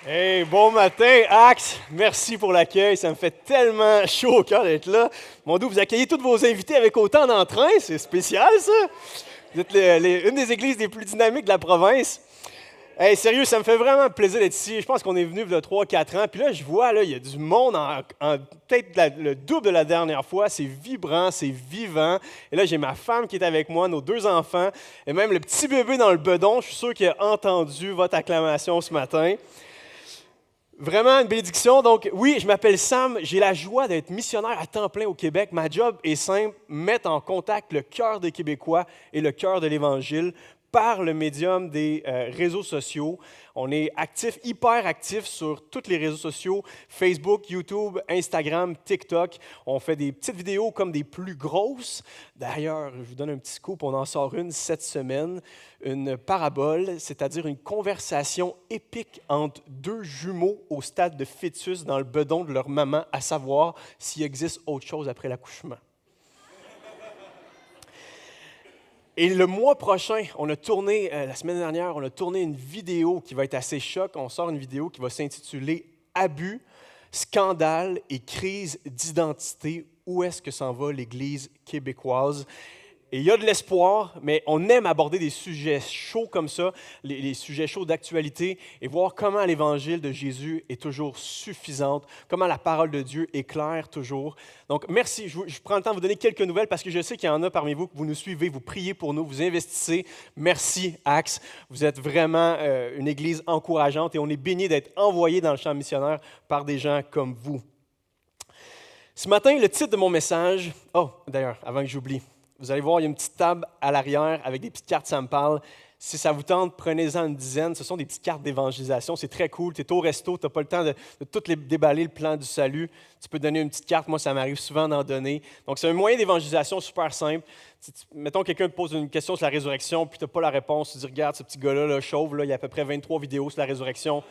Hey, bon matin, Axe. Merci pour l'accueil. Ça me fait tellement chaud au cœur d'être là. Mon Dieu, vous accueillez tous vos invités avec autant d'entrain. C'est spécial, ça. Vous êtes une des églises les plus dynamiques de la province. Hey, sérieux, ça me fait vraiment plaisir d'être ici. Je pense qu'on est venu il y a 3-4 ans. Puis là, je vois, là, il y a du monde peut-être le double de la dernière fois. C'est vibrant, c'est vivant. Et là, j'ai ma femme qui est avec moi, nos 2 enfants, et même le petit bébé dans le bedon. Je suis sûr qu'il a entendu votre acclamation ce matin. Vraiment une bénédiction. Donc, oui, je m'appelle Sam. J'ai la joie d'être missionnaire à temps plein au Québec. Ma job est simple, mettre en contact le cœur des Québécois et le cœur de l'Évangile par le médium des réseaux sociaux. On est actif, hyper actif sur tous les réseaux sociaux, Facebook, YouTube, Instagram, TikTok. On fait des petites vidéos comme des plus grosses. D'ailleurs, je vous donne un petit scoop, on en sort une cette semaine, une parabole, c'est-à-dire une conversation épique entre 2 jumeaux au stade de fœtus dans le bedon de leur maman, à savoir s'il existe autre chose après l'accouchement. Et le mois prochain, on a tourné, la semaine dernière, on a tourné une vidéo qui va être assez choc. On sort une vidéo qui va s'intituler « Abus, scandale et crise d'identité. Où est-ce que s'en va l'Église québécoise? » Et il y a de l'espoir, mais on aime aborder des sujets chauds comme ça, les sujets chauds d'actualité, et voir comment l'Évangile de Jésus est toujours suffisante, comment la parole de Dieu est claire toujours. Donc, merci. Je prends le temps de vous donner quelques nouvelles parce que je sais qu'il y en a parmi vous que vous nous suivez, vous priez pour nous, vous investissez. Merci, Axe. Vous êtes vraiment une Église encourageante et on est béni d'être envoyé dans le champ missionnaire par des gens comme vous. Ce matin, le titre de mon message... Oh, d'ailleurs, avant que j'oublie. Vous allez voir, il y a une petite table à l'arrière avec des petites cartes, ça me parle. Si ça vous tente, prenez-en une dizaine. Ce sont des petites cartes d'évangélisation. C'est très cool. Tu es au resto, tu n'as pas le temps de tout les déballer, le plan du salut. Tu peux donner une petite carte. Moi, ça m'arrive souvent d'en donner. Donc, c'est un moyen d'évangélisation super simple. Mettons, quelqu'un te pose une question sur la résurrection, puis tu n'as pas la réponse. Tu dis, regarde, ce petit gars-là, là, chauve, là, il y a à peu près 23 vidéos sur la résurrection.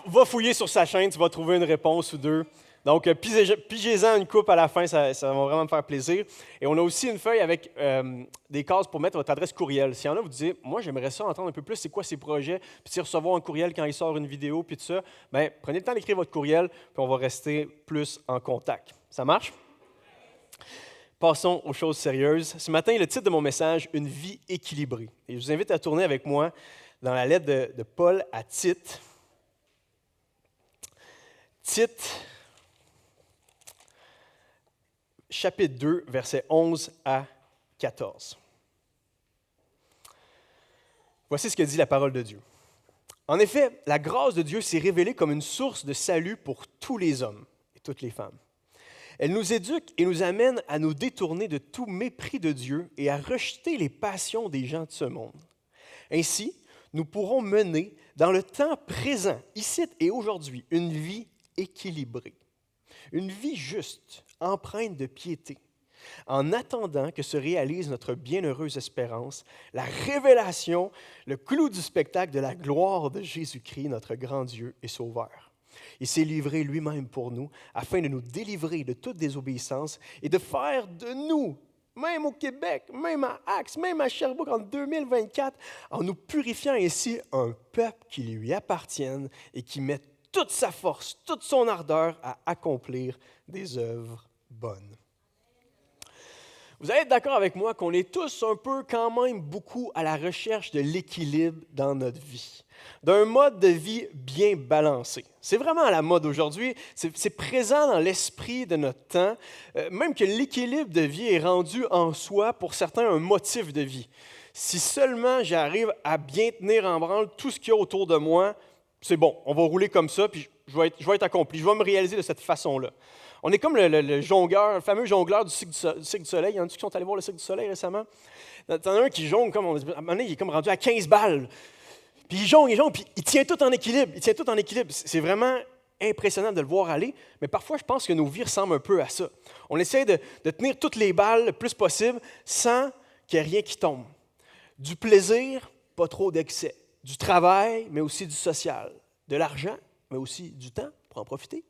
Va fouiller sur sa chaîne, tu vas trouver une réponse ou deux. Donc, pigez-en une coupe à la fin, ça va vraiment me faire plaisir. Et on a aussi une feuille avec des cases pour mettre votre adresse courriel. S'il y en a, vous dites, moi, j'aimerais ça entendre un peu plus, c'est quoi ces projets, puis recevoir un courriel quand il sort une vidéo, puis tout ça, bien, prenez le temps d'écrire votre courriel, puis on va rester plus en contact. Ça marche? Passons aux choses sérieuses. Ce matin, le titre de mon message, Une vie équilibrée. Et je vous invite à tourner avec moi dans la lettre de Paul à Tite. Tite, chapitre 2, versets 11 à 14. Voici ce que dit la parole de Dieu. En effet, la grâce de Dieu s'est révélée comme une source de salut pour tous les hommes et toutes les femmes. Elle nous éduque et nous amène à nous détourner de tout mépris de Dieu et à rejeter les passions des gens de ce monde. Ainsi, nous pourrons mener dans le temps présent, ici et aujourd'hui, une vie équilibrée, une vie juste, empreinte de piété, en attendant que se réalise notre bienheureuse espérance, la révélation, le clou du spectacle de la gloire de Jésus-Christ, notre grand Dieu et Sauveur. Il s'est livré lui-même pour nous, afin de nous délivrer de toute désobéissance et de faire de nous, même au Québec, même à Axe, même à Sherbrooke en 2024, en nous purifiant ainsi un peuple qui lui appartienne et qui met toute sa force, toute son ardeur à accomplir des œuvres bonnes. Vous allez être d'accord avec moi qu'on est tous un peu quand même beaucoup à la recherche de l'équilibre dans notre vie, d'un mode de vie bien balancé. C'est vraiment à la mode aujourd'hui, c'est présent dans l'esprit de notre temps, même que l'équilibre de vie est rendu en soi pour certains un motif de vie. Si seulement j'arrive à bien tenir en branle tout ce qu'il y a autour de moi, c'est bon, on va rouler comme ça, puis je vais être accompli, je vais me réaliser de cette façon-là. On est comme le jongleur, le fameux jongleur du Cirque du Soleil. Il y en a qui sont allés voir le Cirque du Soleil récemment. Il y en a un qui jongle, comme à un moment donné, il est comme rendu à 15 balles. Puis il jongle, puis il tient tout en équilibre. C'est vraiment impressionnant de le voir aller, mais parfois, je pense que nos vies ressemblent un peu à ça. On essaie de tenir toutes les balles le plus possible sans qu'il n'y ait rien qui tombe. Du plaisir, pas trop d'excès. Du travail, mais aussi du social. De l'argent, mais aussi du temps pour en profiter.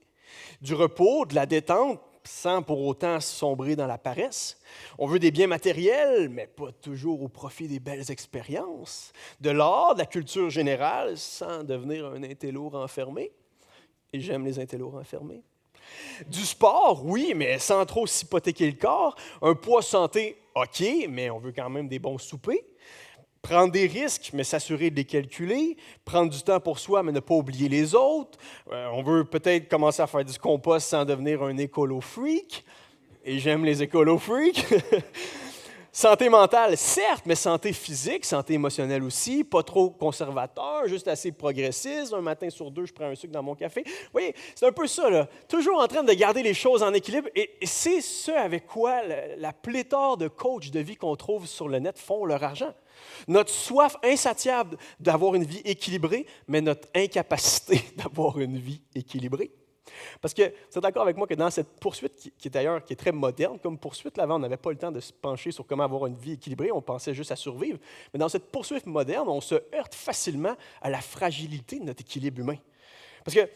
Du repos, de la détente, sans pour autant sombrer dans la paresse. On veut des biens matériels, mais pas toujours au profit des belles expériences. De l'art, de la culture générale, sans devenir un intello renfermé. Et j'aime les intellos renfermés. Du sport, oui, mais sans trop s'hypothéquer le corps. Un poids santé, OK, mais on veut quand même des bons soupers. Prendre des risques, mais s'assurer de les calculer. Prendre du temps pour soi, mais ne pas oublier les autres. On veut peut-être commencer à faire du compost sans devenir un écolo-freak. Et j'aime les écolo-freaks. Santé mentale, certes, mais santé physique, santé émotionnelle aussi. Pas trop conservateur, juste assez progressiste. Un matin sur deux, je prends un sucre dans mon café. Vous voyez, c'est un peu ça, là. Toujours en train de garder les choses en équilibre. Et c'est ce avec quoi la pléthore de coachs de vie qu'on trouve sur le net font leur argent. Notre soif insatiable d'avoir une vie équilibrée, mais notre incapacité d'avoir une vie équilibrée. Parce que vous êtes d'accord avec moi que dans cette poursuite, qui est d'ailleurs qui est très moderne comme poursuite, là, avant, on n'avait pas le temps de se pencher sur comment avoir une vie équilibrée, on pensait juste à survivre. Mais dans cette poursuite moderne, on se heurte facilement à la fragilité de notre équilibre humain. Parce que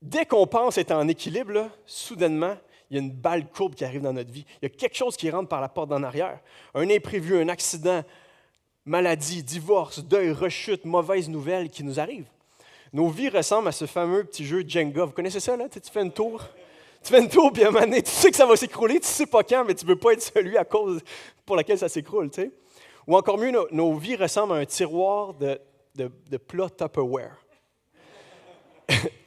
dès qu'on pense être en équilibre, là, soudainement, il y a une balle courbe qui arrive dans notre vie. Il y a quelque chose qui rentre par la porte d'en arrière. Un imprévu, un accident, maladie, divorce, deuil, rechute, mauvaise nouvelle qui nous arrivent. Nos vies ressemblent à ce fameux petit jeu Jenga. Vous connaissez ça, là? Tu fais une tour. Tu fais une tour, puis à un moment donné, tu sais que ça va s'écrouler, tu ne sais pas quand, mais tu ne veux pas être celui à cause pour lequel ça s'écroule. Tu sais? Ou encore mieux, nos vies ressemblent à un tiroir de plats Tupperware.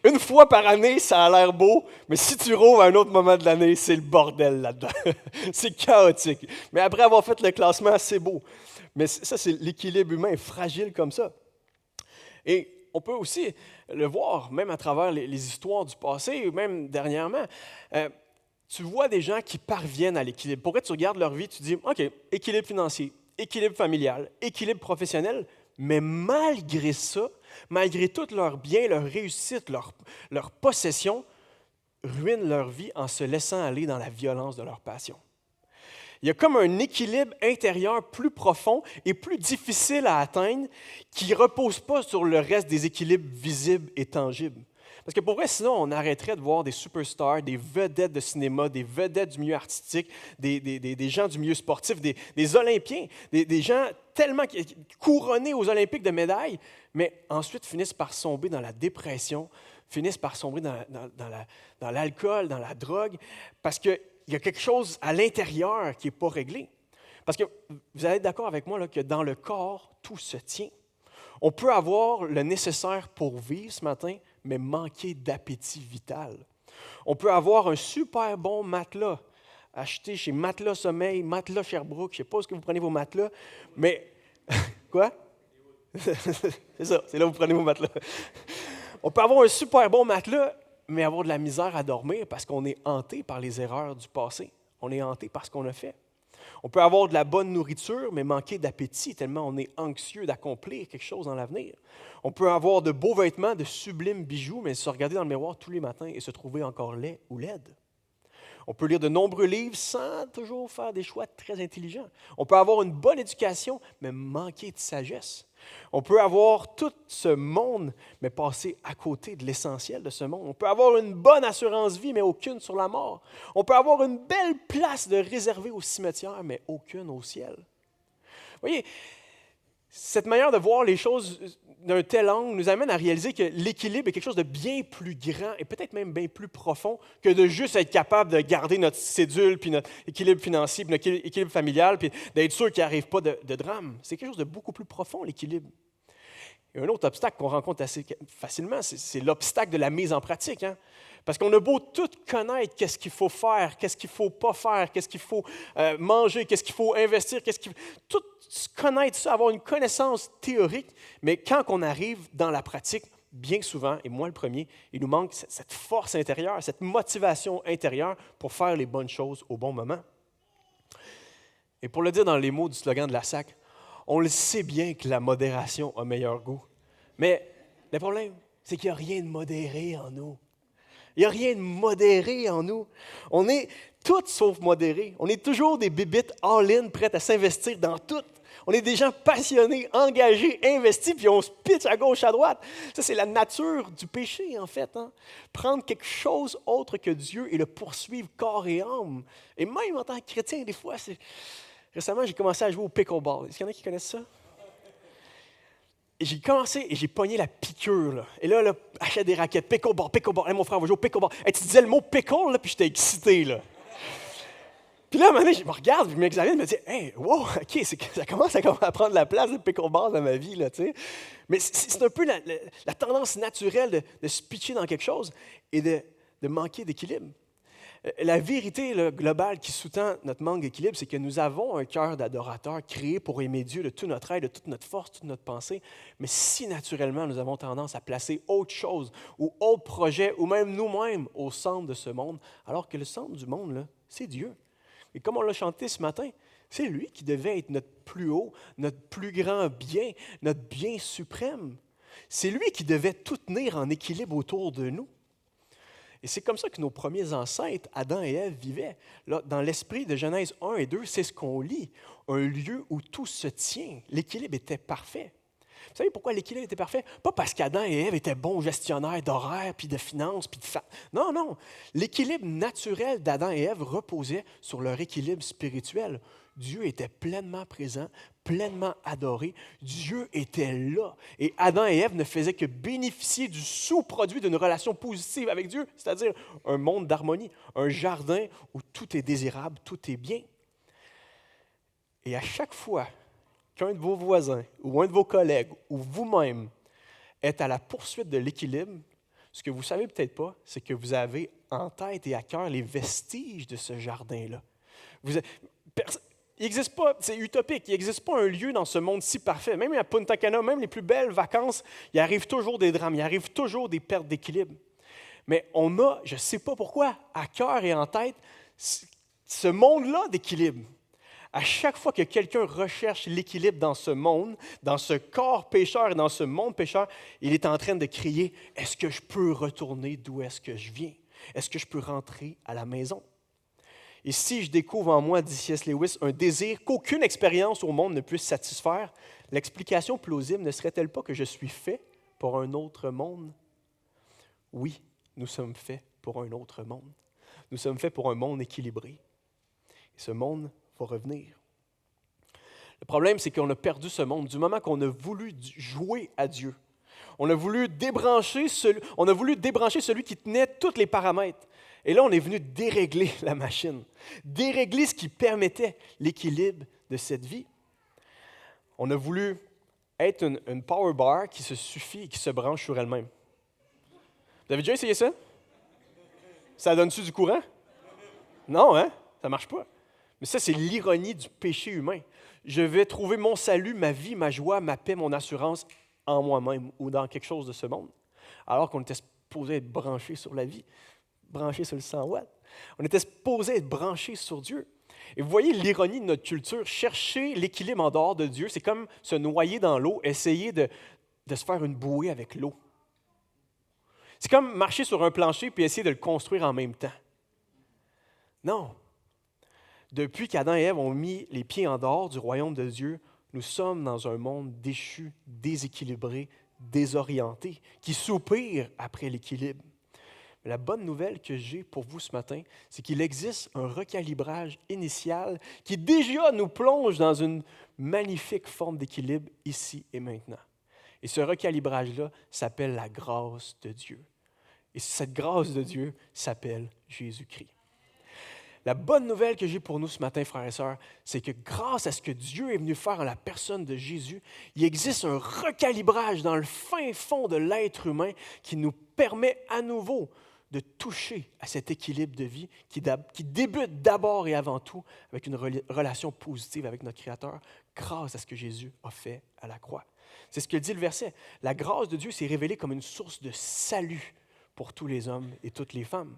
Une fois par année, ça a l'air beau, mais si tu rouvres à un autre moment de l'année, c'est le bordel là-dedans. C'est chaotique. Mais après avoir fait le classement, c'est beau. Mais ça, c'est l'équilibre humain est fragile comme ça. Et on peut aussi le voir, même à travers les histoires du passé, ou même dernièrement. Tu vois des gens qui parviennent à l'équilibre. Pourquoi tu regardes leur vie, tu dis, OK, équilibre financier, équilibre familial, équilibre professionnel, mais malgré ça, malgré tous leurs biens, leur réussite, leur possession, ruinent leur vie en se laissant aller dans la violence de leur passion. Il y a comme un équilibre intérieur plus profond et plus difficile à atteindre qui ne repose pas sur le reste des équilibres visibles et tangibles. Parce que pour vrai, sinon, on arrêterait de voir des superstars, des vedettes de cinéma, des vedettes du milieu artistique, des gens du milieu sportif, des Olympiens, des gens tellement couronnés aux Olympiques de médailles, mais ensuite finissent par sombrer dans la dépression, finissent par sombrer dans l'alcool, dans la drogue, parce qu'il y a quelque chose à l'intérieur qui n'est pas réglé. Parce que vous allez être d'accord avec moi là, que dans le corps, tout se tient. On peut avoir le nécessaire pour vivre ce matin, mais manquer d'appétit vital. On peut avoir un super bon matelas, acheté chez Matelas Sommeil, Matelas Sherbrooke, je ne sais pas où est-ce que vous prenez vos matelas, mais... Quoi? C'est ça, c'est là où vous prenez vos matelas. On peut avoir un super bon matelas, mais avoir de la misère à dormir parce qu'on est hanté par les erreurs du passé. On est hanté par ce qu'on a fait. On peut avoir de la bonne nourriture, mais manquer d'appétit tellement on est anxieux d'accomplir quelque chose dans l'avenir. On peut avoir de beaux vêtements, de sublimes bijoux, mais se regarder dans le miroir tous les matins et se trouver encore laid ou laide. On peut lire de nombreux livres sans toujours faire des choix très intelligents. On peut avoir une bonne éducation, mais manquer de sagesse. On peut avoir tout ce monde, mais passer à côté de l'essentiel de ce monde. On peut avoir une bonne assurance vie, mais aucune sur la mort. On peut avoir une belle place de réservée au cimetière, mais aucune au ciel. Vous voyez, cette manière de voir les choses d'un tel angle nous amène à réaliser que l'équilibre est quelque chose de bien plus grand et peut-être même bien plus profond que de juste être capable de garder notre cédule, puis notre équilibre financier, puis notre équilibre familial, puis d'être sûr qu'il n'arrive pas de drame. C'est quelque chose de beaucoup plus profond, l'équilibre. Et un autre obstacle qu'on rencontre assez facilement, c'est l'obstacle de la mise en pratique. Hein? Parce qu'on a beau tout connaître qu'est-ce qu'il faut faire, qu'est-ce qu'il ne faut pas faire, qu'est-ce qu'il faut manger, qu'est-ce qu'il faut investir, tout connaître ça, avoir une connaissance théorique, mais quand on arrive dans la pratique, bien souvent, et moi le premier, il nous manque cette force intérieure, cette motivation intérieure pour faire les bonnes choses au bon moment. Et pour le dire dans les mots du slogan de la SAC, on le sait bien que la modération a meilleur goût. Mais le problème, c'est qu'il n'y a rien de modéré en nous. Il n'y a rien de modéré en nous. On est tout sauf modérés. On est toujours des bébites all-in, prêtes à s'investir dans tout. On est des gens passionnés, engagés, investis, puis on se pitche à gauche, à droite. Ça, c'est la nature du péché, en fait. Hein? Prendre quelque chose autre que Dieu et le poursuivre corps et âme. Et même en tant que chrétien, des fois, récemment, j'ai commencé à jouer au pickleball. Est-ce qu'il y en a qui connaissent ça? Et j'ai commencé et j'ai pogné la piqûre. Là. Et là, achète des raquettes. Pickleball, pickleball. Hey, mon frère va jouer au pickleball. Hey, tu disais le mot pickle, là, puis j'étais excité. Là. Puis là, à un moment donné, je me regarde, je m'examine, je me dis, hey, wow, OK, ça commence à prendre la place de pickleball dans ma vie, là, tu sais. Mais c'est un peu la tendance naturelle de se pitcher dans quelque chose et de manquer d'équilibre. La vérité globale qui sous-tend notre manque d'équilibre, c'est que nous avons un cœur d'adorateur créé pour aimer Dieu de tout notre être, de toute notre force, toute notre pensée. Mais si naturellement nous avons tendance à placer autre chose ou autre projet ou même nous-mêmes au centre de ce monde, alors que le centre du monde, là, c'est Dieu. Et comme on l'a chanté ce matin, c'est lui qui devait être notre plus haut, notre plus grand bien, notre bien suprême. C'est lui qui devait tout tenir en équilibre autour de nous. Et c'est comme ça que nos premiers ancêtres, Adam et Ève, vivaient. Là, dans l'esprit de Genèse 1 et 2, c'est ce qu'on lit. Un lieu où tout se tient. L'équilibre était parfait. Vous savez pourquoi l'équilibre était parfait? Pas parce qu'Adam et Ève étaient bons gestionnaires d'horaires, puis de finances, puis de... Non, non. L'équilibre naturel d'Adam et Ève reposait sur leur équilibre spirituel. Dieu était pleinement présent, pleinement adoré. Dieu était là. Et Adam et Ève ne faisaient que bénéficier du sous-produit d'une relation positive avec Dieu, c'est-à-dire un monde d'harmonie, un jardin où tout est désirable, tout est bien. Et à chaque fois qu'un de vos voisins ou un de vos collègues ou vous-même est à la poursuite de l'équilibre, ce que vous ne savez peut-être pas, c'est que vous avez en tête et à cœur les vestiges de ce jardin-là. Il n'existe pas, c'est utopique, il n'existe pas un lieu dans ce monde si parfait. Même à Punta Cana, même les plus belles vacances, il arrive toujours des drames, il arrive toujours des pertes d'équilibre. Mais on a, je ne sais pas pourquoi, à cœur et en tête, ce monde-là d'équilibre. À chaque fois que quelqu'un recherche l'équilibre dans ce monde, dans ce corps pécheur et dans ce monde pécheur, il est en train de crier, « Est-ce que je peux retourner d'où est-ce que je viens? Est-ce que je peux rentrer à la maison? » Et si je découvre en moi, dit C.S. Lewis, un désir qu'aucune expérience au monde ne puisse satisfaire, l'explication plausible ne serait-elle pas que je suis fait pour un autre monde? Oui, nous sommes faits pour un autre monde. Nous sommes faits pour un monde équilibré. Et ce monde va revenir. Le problème, c'est qu'on a perdu ce monde du moment qu'on a voulu jouer à Dieu. On a voulu débrancher celui qui tenait tous les paramètres. Et là, on est venu dérégler la machine, dérégler ce qui permettait l'équilibre de cette vie. On a voulu être une power bar qui se suffit et qui se branche sur elle-même. Vous avez déjà essayé ça? Ça donne-tu du courant? Non, hein? Ça ne marche pas. Mais ça, c'est l'ironie du péché humain. Je vais trouver mon salut, ma vie, ma joie, ma paix, mon assurance en moi-même ou dans quelque chose de ce monde, alors qu'on était supposé être branché sur la vie, branché sur le 100 watts. On était supposé être branché sur Dieu. Et vous voyez l'ironie de notre culture. Chercher l'équilibre en dehors de Dieu, c'est comme se noyer dans l'eau, essayer de se faire une bouée avec l'eau. C'est comme marcher sur un plancher puis essayer de le construire en même temps. Non. Depuis qu'Adam et Ève ont mis les pieds en dehors du royaume de Dieu, nous sommes dans un monde déchu, déséquilibré, désorienté, qui soupire après l'équilibre. Mais la bonne nouvelle que j'ai pour vous ce matin, c'est qu'il existe un recalibrage initial qui déjà nous plonge dans une magnifique forme d'équilibre ici et maintenant. Et ce recalibrage-là s'appelle la grâce de Dieu. Et cette grâce de Dieu s'appelle Jésus-Christ. La bonne nouvelle que j'ai pour nous ce matin, frères et sœurs, c'est que grâce à ce que Dieu est venu faire en la personne de Jésus, il existe un recalibrage dans le fin fond de l'être humain qui nous permet à nouveau de toucher à cet équilibre de vie qui débute d'abord et avant tout avec une relation positive avec notre Créateur, grâce à ce que Jésus a fait à la croix. C'est ce que dit le verset. La grâce de Dieu s'est révélée comme une source de salut pour tous les hommes et toutes les femmes.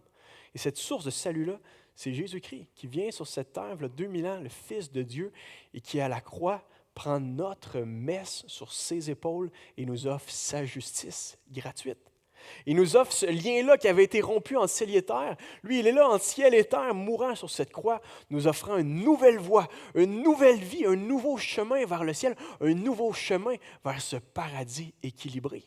Et cette source de salut-là, c'est Jésus-Christ qui vient sur cette terre, il y a 2000 ans, le Fils de Dieu, et qui, à la croix, prend notre messe sur ses épaules et nous offre sa justice gratuite. Il nous offre ce lien-là qui avait été rompu en ciel et terre. Lui, il est là en ciel et terre, mourant sur cette croix, nous offrant une nouvelle voie, une nouvelle vie, un nouveau chemin vers le ciel, un nouveau chemin vers ce paradis équilibré.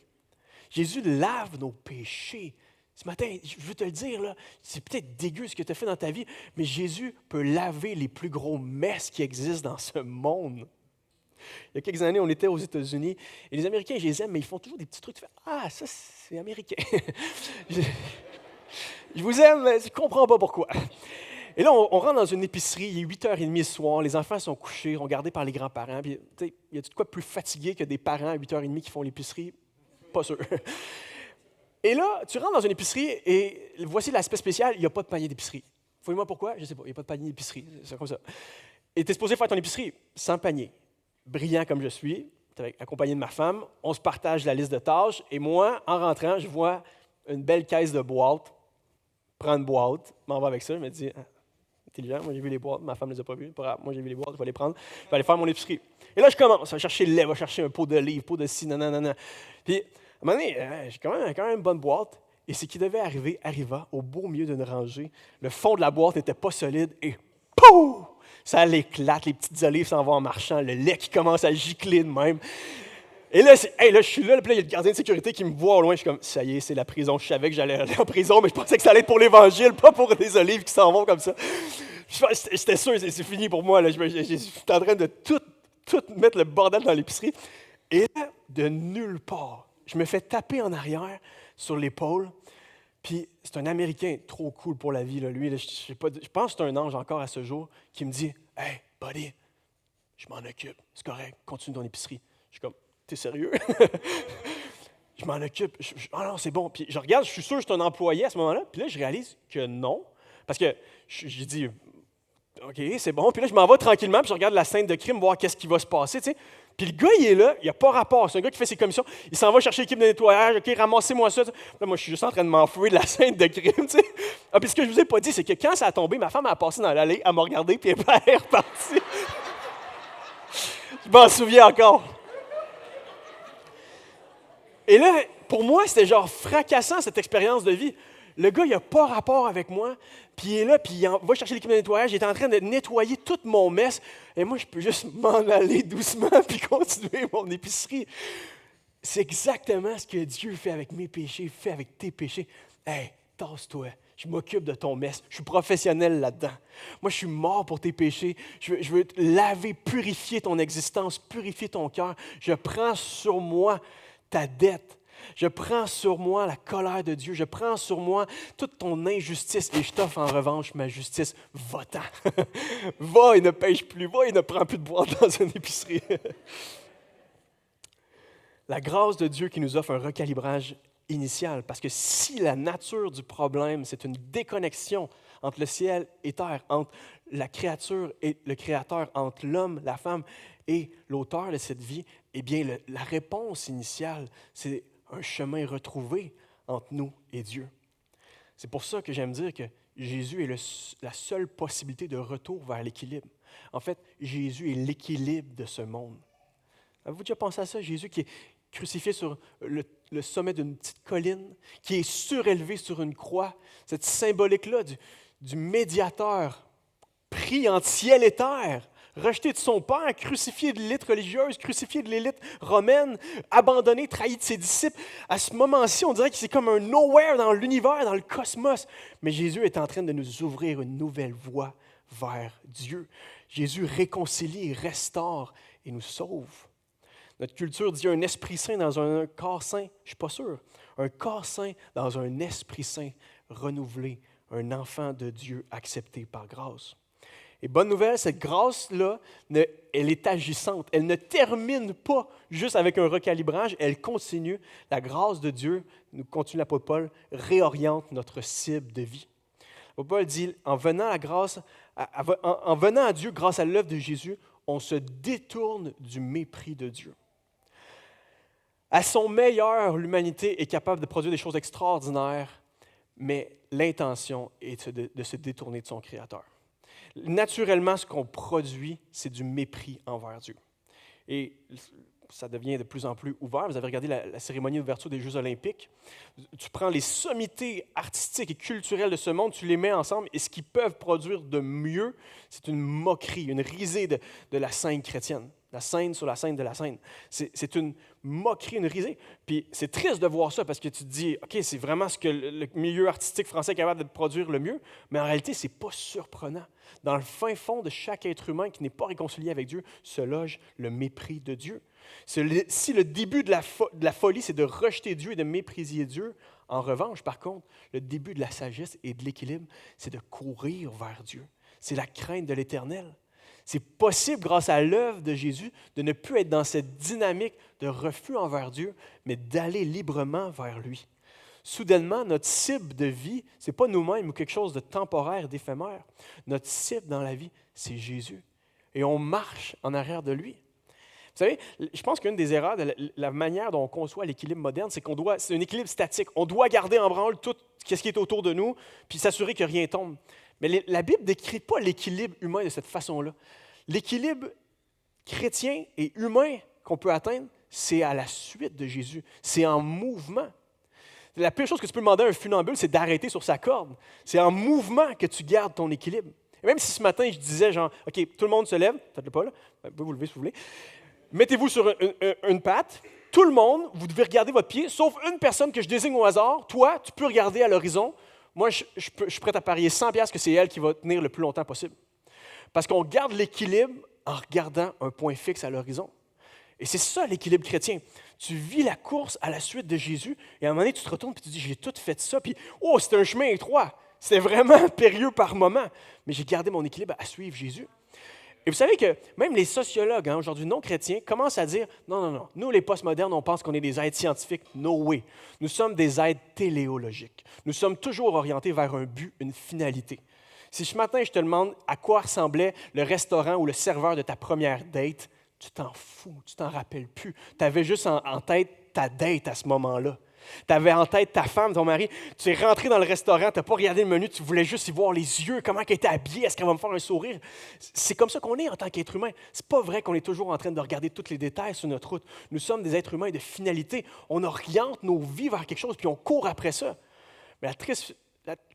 Jésus lave nos péchés. Ce matin, je veux te le dire, là, c'est peut-être dégueu ce que tu as fait dans ta vie, mais Jésus peut laver les plus gros messes qui existent dans ce monde. Il y a quelques années, on était aux États-Unis et les Américains, je les aime, mais ils font toujours des petits trucs. Tu fais, ah, ça, c'est américain. je vous aime, mais je ne comprends pas pourquoi. Et là, on rentre dans une épicerie, il est 8h30 le soir, les enfants sont couchés, regardés par les grands-parents. Puis, il y a de quoi de plus fatigué que des parents à 8h30 qui font l'épicerie? Pas sûr. Et là, tu rentres dans une épicerie et voici l'aspect spécial, il n'y a pas de panier d'épicerie. Fouille-moi pourquoi? Je ne sais pas, il n'y a pas de panier d'épicerie, c'est comme ça. Et tu es supposé faire ton épicerie sans panier. Brillant comme je suis, accompagné de ma femme, on se partage la liste de tâches et moi, en rentrant, je vois une belle caisse de boîtes, prends une boîte, m'en va avec ça, je me dis, intelligent, moi j'ai vu les boîtes, ma femme ne les a pas vues, moi j'ai vu les boîtes, je vais les prendre, je vais aller faire mon épicerie. Et là, je commence, je vais chercher le lait, je vais chercher un pot d'olive, pot de ci, nanana. Puis, à un moment donné, j'ai quand même une bonne boîte, et ce qui devait arriver arriva au beau milieu d'une rangée. Le fond de la boîte n'était pas solide, et pouf! Ça l'éclate, les petites olives s'en vont en marchant, le lait qui commence à gicler de même. Et là, je suis là, puis là, il y a le gardien de sécurité qui me voit au loin. Je suis comme, ça y est, c'est la prison. Je savais que j'allais aller en prison, mais je pensais que ça allait être pour l'Évangile, pas pour des olives qui s'en vont comme ça. J'étais sûr, c'est fini pour moi. Là. Je suis en train de tout mettre le bordel dans l'épicerie. Et là, de nulle part, je me fais taper en arrière sur l'épaule. Puis c'est un Américain trop cool pour la vie, là. Lui, là, je pense que c'est un ange encore à ce jour, qui me dit « Hey, buddy, je m'en occupe, c'est correct, continue ton épicerie. » Je suis comme « T'es sérieux? » Je m'en occupe. Ah non, c'est bon. Puis je regarde, je suis sûr que c'est un employé à ce moment-là. Puis là, je réalise que non. Parce que j'ai dit « OK, c'est bon. » Puis là, je m'en vais tranquillement, puis je regarde la scène de crime, voir qu'est-ce qui va se passer, tu sais. Puis le gars, il est là, il n'a pas rapport. C'est un gars qui fait ses commissions. Il s'en va chercher l'équipe de nettoyage. OK, ramassez-moi ça. Là, moi, je suis juste en train de m'enfuir de la scène de crime, tu sais. Ah, puis ce que je vous ai pas dit, c'est que quand ça a tombé, ma femme a passé dans l'allée, elle m'a regardé, puis elle est repartie. Je m'en souviens encore. Et là, pour moi, c'était genre fracassant, cette expérience de vie. Le gars, il n'a pas rapport avec moi, puis il est là, puis il va chercher l'équipe de nettoyage, il est en train de nettoyer toute mon mess, et moi, je peux juste m'en aller doucement, puis continuer mon épicerie. C'est exactement ce que Dieu fait avec mes péchés, fait avec tes péchés. Hey, tasse-toi, je m'occupe de ton mess, je suis professionnel là-dedans. Moi, je suis mort pour tes péchés, je veux te laver, purifier ton existence, purifier ton cœur. Je prends sur moi ta dette. Je prends sur moi la colère de Dieu. Je prends sur moi toute ton injustice et je t'offre en revanche ma justice. Va-t'en. Va et ne pêche plus. Va et ne prends plus de boîte dans une épicerie. La grâce de Dieu qui nous offre un recalibrage initial. Parce que si la nature du problème, c'est une déconnexion entre le ciel et terre, entre la créature et le Créateur, entre l'homme, la femme et l'auteur de cette vie, eh bien, la réponse initiale, c'est un chemin retrouvé entre nous et Dieu. C'est pour ça que j'aime dire que Jésus est la seule possibilité de retour vers l'équilibre. En fait, Jésus est l'équilibre de ce monde. Avez-vous déjà pensé à ça? Jésus qui est crucifié sur le sommet d'une petite colline, qui est surélevé sur une croix, cette symbolique-là du médiateur pris en ciel et terre, rejeté de son père, crucifié de l'élite religieuse, crucifié de l'élite romaine, abandonné, trahi de ses disciples. À ce moment-ci, on dirait que c'est comme un nowhere dans l'univers, dans le cosmos. Mais Jésus est en train de nous ouvrir une nouvelle voie vers Dieu. Jésus réconcilie, restaure et nous sauve. Notre culture dit un esprit saint dans un corps saint. Je ne suis pas sûr. Un corps saint dans un esprit saint renouvelé, un enfant de Dieu accepté par grâce. Et bonne nouvelle, cette grâce-là, elle est agissante. Elle ne termine pas juste avec un recalibrage, elle continue. La grâce de Dieu, nous continue l'apôtre Paul, réoriente notre cible de vie. L'apôtre Paul dit, en venant à Dieu grâce à l'œuvre de Jésus, on se détourne du mépris de Dieu. À son meilleur, l'humanité est capable de produire des choses extraordinaires, mais l'intention est de se détourner de son Créateur. Naturellement, ce qu'on produit, c'est du mépris envers Dieu. Et ça devient de plus en plus ouvert. Vous avez regardé la cérémonie d'ouverture des Jeux olympiques. Tu prends les sommités artistiques et culturelles de ce monde, tu les mets ensemble, et ce qu'ils peuvent produire de mieux, c'est une moquerie, une risée de la scène chrétienne. La scène sur la scène de la scène. C'est une moquerie, une risée. Puis c'est triste de voir ça parce que tu te dis, OK, c'est vraiment ce que le milieu artistique français est capable de produire le mieux, mais en réalité, ce n'est pas surprenant. Dans le fin fond de chaque être humain qui n'est pas réconcilié avec Dieu se loge le mépris de Dieu. Si le début de la folie, c'est de rejeter Dieu et de mépriser Dieu, en revanche, par contre, le début de la sagesse et de l'équilibre, c'est de courir vers Dieu. C'est la crainte de l'Éternel. C'est possible, grâce à l'œuvre de Jésus, de ne plus être dans cette dynamique de refus envers Dieu, mais d'aller librement vers lui. Soudainement, notre cible de vie, ce n'est pas nous-mêmes ou quelque chose de temporaire, d'éphémère. Notre cible dans la vie, c'est Jésus. Et on marche en arrière de lui. Vous savez, je pense qu'une des erreurs de la manière dont on conçoit l'équilibre moderne, c'est c'est un équilibre statique. On doit garder en branle tout ce qui est autour de nous, puis s'assurer que rien tombe. Mais la Bible ne décrit pas l'équilibre humain de cette façon-là. L'équilibre chrétien et humain qu'on peut atteindre, c'est à la suite de Jésus. C'est en mouvement. La pire chose que tu peux demander à un funambule, c'est d'arrêter sur sa corde. C'est en mouvement que tu gardes ton équilibre. Et même si ce matin, je disais genre, OK, tout le monde se lève, faites-le pas là, vous pouvez vous lever si vous voulez. Mettez-vous sur une patte. Tout le monde, vous devez regarder votre pied, sauf une personne que je désigne au hasard. Toi, tu peux regarder à l'horizon. Moi, je suis prêt à parier 100$ que c'est elle qui va tenir le plus longtemps possible. Parce qu'on garde l'équilibre en regardant un point fixe à l'horizon. Et c'est ça l'équilibre chrétien. Tu vis la course à la suite de Jésus, et à un moment donné, tu te retournes et tu te dis, j'ai tout fait ça, puis oh, c'était un chemin étroit. C'était vraiment périlleux par moment. Mais j'ai gardé mon équilibre à suivre Jésus. Et vous savez que même les sociologues, aujourd'hui non chrétiens, commencent à dire, non, nous les postmodernes, on pense qu'on est des êtres scientifiques. No way. Nous sommes des êtres téléologiques. Nous sommes toujours orientés vers un but, une finalité. Si ce matin, je te demande à quoi ressemblait le restaurant ou le serveur de ta première date, tu t'en fous, tu t'en rappelles plus. Tu avais juste en tête ta date à ce moment-là. Tu avais en tête ta femme, ton mari. Tu es rentré dans le restaurant, tu n'as pas regardé le menu, tu voulais juste y voir les yeux, comment elle était habillée, est-ce qu'elle va me faire un sourire. C'est comme ça qu'on est en tant qu'être humain. C'est pas vrai qu'on est toujours en train de regarder tous les détails sur notre route. Nous sommes des êtres humains de finalité. On oriente nos vies vers quelque chose, puis on court après ça. Mais la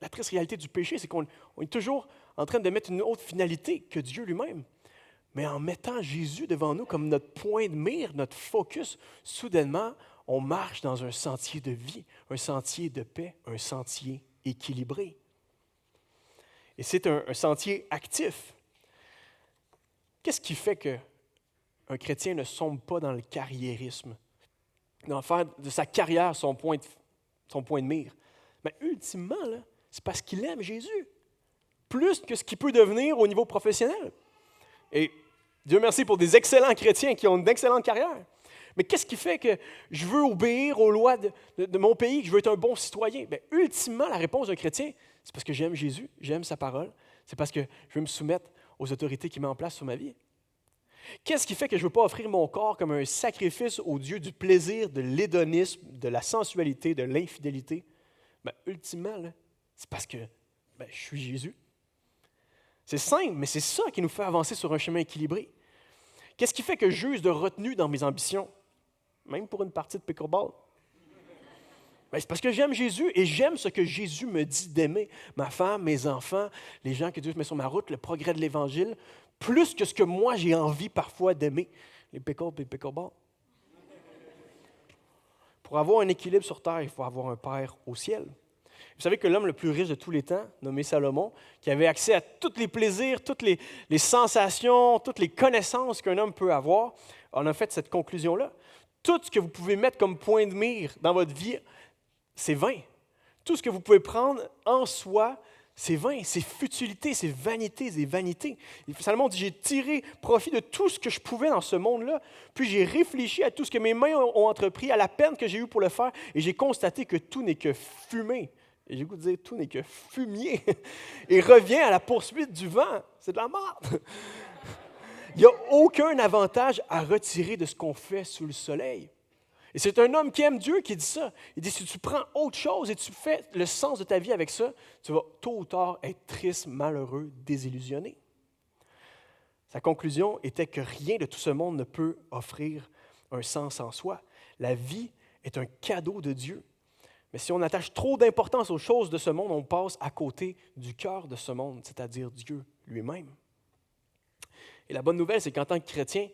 triste réalité du péché, c'est qu'on est toujours en train de mettre une autre finalité que Dieu lui-même. Mais en mettant Jésus devant nous comme notre point de mire, notre focus, soudainement, on marche dans un sentier de vie, un sentier de paix, un sentier équilibré. Et c'est un sentier actif. Qu'est-ce qui fait qu'un chrétien ne sombre pas dans le carriérisme, dans faire de sa carrière son point de mire? Mais ultimement, là, c'est parce qu'il aime Jésus, plus que ce qu'il peut devenir au niveau professionnel. Et Dieu merci pour des excellents chrétiens qui ont d'excellentes carrières. Mais qu'est-ce qui fait que je veux obéir aux lois de mon pays, que je veux être un bon citoyen? Bien, ultimement, la réponse d'un chrétien, c'est parce que j'aime Jésus, j'aime sa parole, c'est parce que je veux me soumettre aux autorités qu'il met en place sur ma vie. Qu'est-ce qui fait que je ne veux pas offrir mon corps comme un sacrifice au Dieu du plaisir, de l'hédonisme, de la sensualité, de l'infidélité? Bien, ultimement, là, c'est parce que je suis Jésus. C'est simple, mais c'est ça qui nous fait avancer sur un chemin équilibré. Qu'est-ce qui fait que je use de retenue dans mes ambitions, même pour une partie de pickleball? Bien, c'est parce que j'aime Jésus et j'aime ce que Jésus me dit d'aimer. Ma femme, mes enfants, les gens que Dieu met sur ma route, le progrès de l'Évangile, plus que ce que moi j'ai envie parfois d'aimer, les pickles et les pickleball. Pour avoir un équilibre sur terre, il faut avoir un Père au ciel. Vous savez que l'homme le plus riche de tous les temps, nommé Salomon, qui avait accès à tous les plaisirs, toutes les sensations, toutes les connaissances qu'un homme peut avoir, on a fait cette conclusion-là. Tout ce que vous pouvez mettre comme point de mire dans votre vie, c'est vain. Tout ce que vous pouvez prendre en soi, c'est vain, c'est futilité, c'est vanité, c'est vanité. Salomon dit, j'ai tiré profit de tout ce que je pouvais dans ce monde-là, puis j'ai réfléchi à tout ce que mes mains ont entrepris, à la peine que j'ai eue pour le faire, et j'ai constaté que tout n'est que fumée. Et j'ai le goût de dire, tout n'est que fumier. Et revient à la poursuite du vent. C'est de la merde. Il n'y a aucun avantage à retirer de ce qu'on fait sous le soleil. Et c'est un homme qui aime Dieu qui dit ça. Il dit, si tu prends autre chose et tu fais le sens de ta vie avec ça, tu vas tôt ou tard être triste, malheureux, désillusionné. Sa conclusion était que rien de tout ce monde ne peut offrir un sens en soi. La vie est un cadeau de Dieu. Mais si on attache trop d'importance aux choses de ce monde, on passe à côté du cœur de ce monde, c'est-à-dire Dieu lui-même. Et la bonne nouvelle, c'est qu'en tant que chrétien,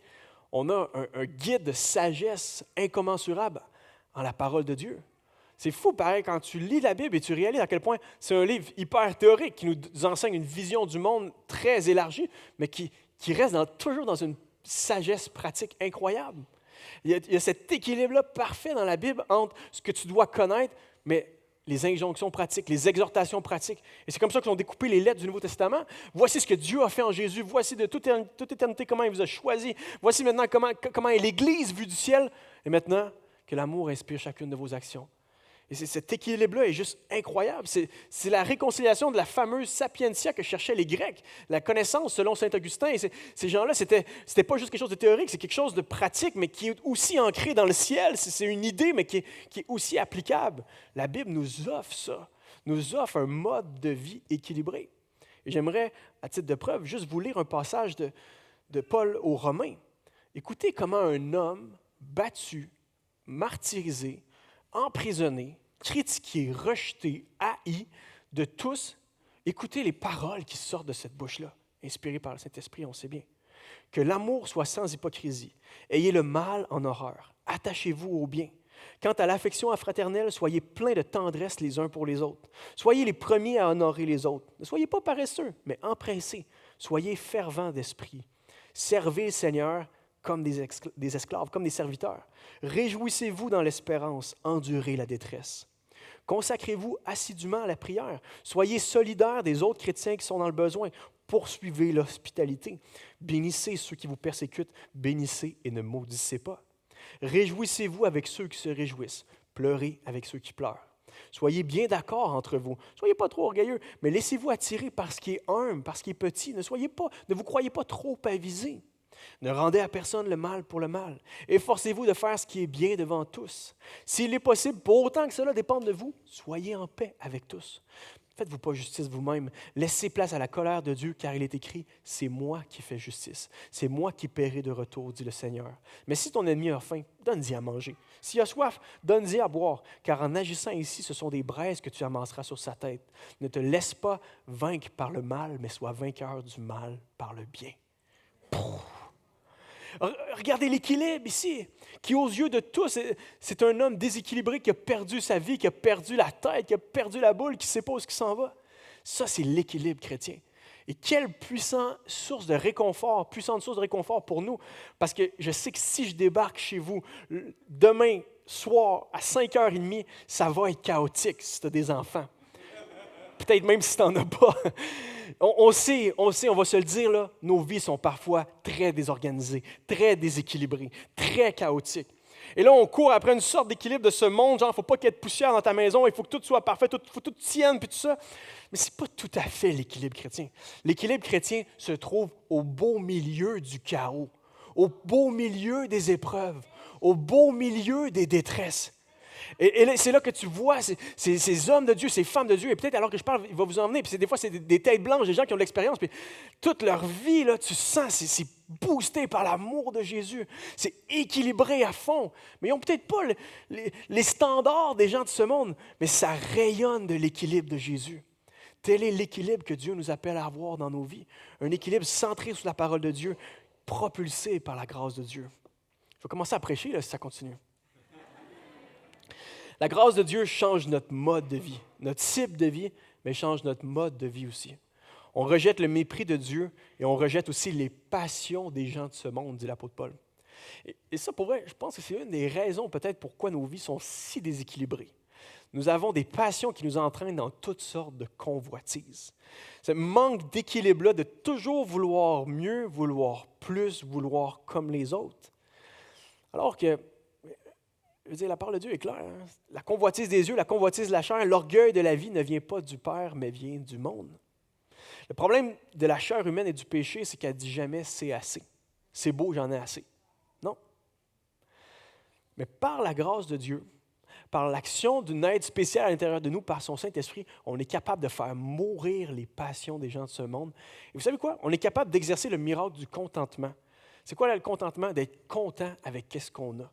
on a un guide de sagesse incommensurable en la parole de Dieu. C'est fou, pareil, quand tu lis la Bible et tu réalises à quel point c'est un livre hyper théorique qui nous enseigne une vision du monde très élargie, mais qui reste toujours dans une sagesse pratique incroyable. Il y a cet équilibre-là parfait dans la Bible entre ce que tu dois connaître, mais les injonctions pratiques, les exhortations pratiques. Et c'est comme ça qu'ils ont découpé les lettres du Nouveau Testament. Voici ce que Dieu a fait en Jésus. Voici de toute éternité comment il vous a choisi. Voici maintenant comment est l'Église vue du ciel. Et maintenant, que l'amour inspire chacune de vos actions. Et cet équilibre-là est juste incroyable. C'est la réconciliation de la fameuse sapientia que cherchaient les Grecs, la connaissance selon saint Augustin. Et ces gens-là, c'était pas juste quelque chose de théorique, c'est quelque chose de pratique, mais qui est aussi ancré dans le ciel. C'est une idée, mais qui est aussi applicable. La Bible nous offre ça, nous offre un mode de vie équilibré. Et j'aimerais, à titre de preuve, juste vous lire un passage de Paul aux Romains. Écoutez comment un homme battu, martyrisé, emprisonné, critiqué, rejeté, haï de tous. Écoutez les paroles qui sortent de cette bouche-là, inspirées par le Saint-Esprit, on sait bien. Que l'amour soit sans hypocrisie. Ayez le mal en horreur. Attachez-vous au bien. Quant à l'affection fraternelle, soyez pleins de tendresse les uns pour les autres. Soyez les premiers à honorer les autres. Ne soyez pas paresseux, mais empressés. Soyez fervents d'esprit. Servez le Seigneur comme des esclaves, comme des serviteurs. Réjouissez-vous dans l'espérance, endurez la détresse. Consacrez-vous assidûment à la prière. Soyez solidaires des autres chrétiens qui sont dans le besoin. Poursuivez l'hospitalité. Bénissez ceux qui vous persécutent. Bénissez et ne maudissez pas. Réjouissez-vous avec ceux qui se réjouissent. Pleurez avec ceux qui pleurent. Soyez bien d'accord entre vous. Soyez pas trop orgueilleux, mais laissez-vous attirer par ce qui est humble, par ce qui est petit. Ne vous croyez pas trop avisés. Ne rendez à personne le mal pour le mal. Efforcez-vous de faire ce qui est bien devant tous. S'il est possible, pour autant que cela dépende de vous, soyez en paix avec tous. Faites-vous pas justice vous-même. Laissez place à la colère de Dieu, car il est écrit « C'est moi qui fais justice. C'est moi qui paierai de retour, dit le Seigneur. » Mais si ton ennemi a faim, donne-y à manger. S'il a soif, donne-y à boire, car en agissant ici, ce sont des braises que tu amasseras sur sa tête. Ne te laisse pas vaincre par le mal, mais sois vainqueur du mal par le bien. Regardez l'équilibre ici, qui aux yeux de tous, c'est un homme déséquilibré qui a perdu sa vie, qui a perdu la tête, qui a perdu la boule, qui ne sait pas où il s'en va. Ça, c'est l'équilibre chrétien. Et quelle puissante source de réconfort pour nous. Parce que je sais que si je débarque chez vous demain soir à 5h30, ça va être chaotique si tu as des enfants. Peut-être même si tu n'en as pas. On sait, on va se le dire, là, nos vies sont parfois très désorganisées, très déséquilibrées, très chaotiques. Et là, on court après une sorte d'équilibre de ce monde, genre, il ne faut pas qu'il y ait de poussière dans ta maison, il faut que tout soit parfait, il faut que tout tienne, puis tout ça. Mais ce n'est pas tout à fait l'équilibre chrétien. L'équilibre chrétien se trouve au beau milieu du chaos, au beau milieu des épreuves, au beau milieu des détresses. Et c'est là que tu vois ces hommes de Dieu, ces femmes de Dieu, et peut-être alors que je parle, il va vous emmener, puis des fois c'est des têtes blanches, des gens qui ont de l'expérience, puis toute leur vie, là, tu sens, c'est boosté par l'amour de Jésus, c'est équilibré à fond, mais ils n'ont peut-être pas les standards des gens de ce monde, mais ça rayonne de l'équilibre de Jésus. Tel est l'équilibre que Dieu nous appelle à avoir dans nos vies, un équilibre centré sur la parole de Dieu, propulsé par la grâce de Dieu. Il faut commencer à prêcher là, si ça continue. La grâce de Dieu change notre mode de vie, notre type de vie, mais change notre mode de vie aussi. On rejette le mépris de Dieu et on rejette aussi les passions des gens de ce monde, dit l'apôtre Paul. Et ça, pour vrai, je pense que c'est une des raisons peut-être pourquoi nos vies sont si déséquilibrées. Nous avons des passions qui nous entraînent dans toutes sortes de convoitises. Ce manque d'équilibre-là, de toujours vouloir mieux, vouloir plus, vouloir comme les autres. Alors que, je veux dire, la parole de Dieu est claire. Hein? La convoitise des yeux, la convoitise de la chair, l'orgueil de la vie ne vient pas du Père, mais vient du monde. Le problème de la chair humaine et du péché, c'est qu'elle ne dit jamais « c'est assez ». C'est beau, j'en ai assez. Non. Mais par la grâce de Dieu, par l'action d'une aide spéciale à l'intérieur de nous, par son Saint-Esprit, on est capable de faire mourir les passions des gens de ce monde. Et vous savez quoi? On est capable d'exercer le miracle du contentement. C'est quoi là, le contentement? D'être content avec ce qu'on a.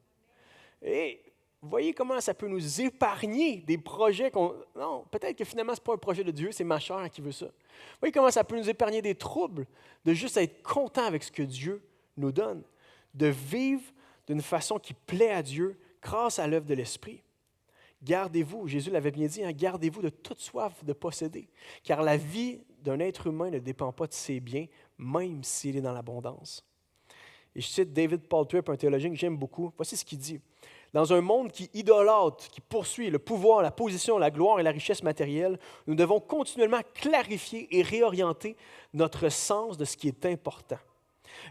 Et voyez comment ça peut nous épargner des projets qu'on... Non, peut-être que finalement, ce n'est pas un projet de Dieu, c'est ma chair qui veut ça. Voyez comment ça peut nous épargner des troubles, de juste être content avec ce que Dieu nous donne, de vivre d'une façon qui plaît à Dieu grâce à l'œuvre de l'Esprit. Gardez-vous, Jésus l'avait bien dit, gardez-vous de toute soif de posséder, car la vie d'un être humain ne dépend pas de ses biens, même s'il est dans l'abondance. Et je cite David Paul Tripp, un théologien que j'aime beaucoup. Voici ce qu'il dit. Dans un monde qui idolâtre, qui poursuit le pouvoir, la position, la gloire et la richesse matérielle, nous devons continuellement clarifier et réorienter notre sens de ce qui est important.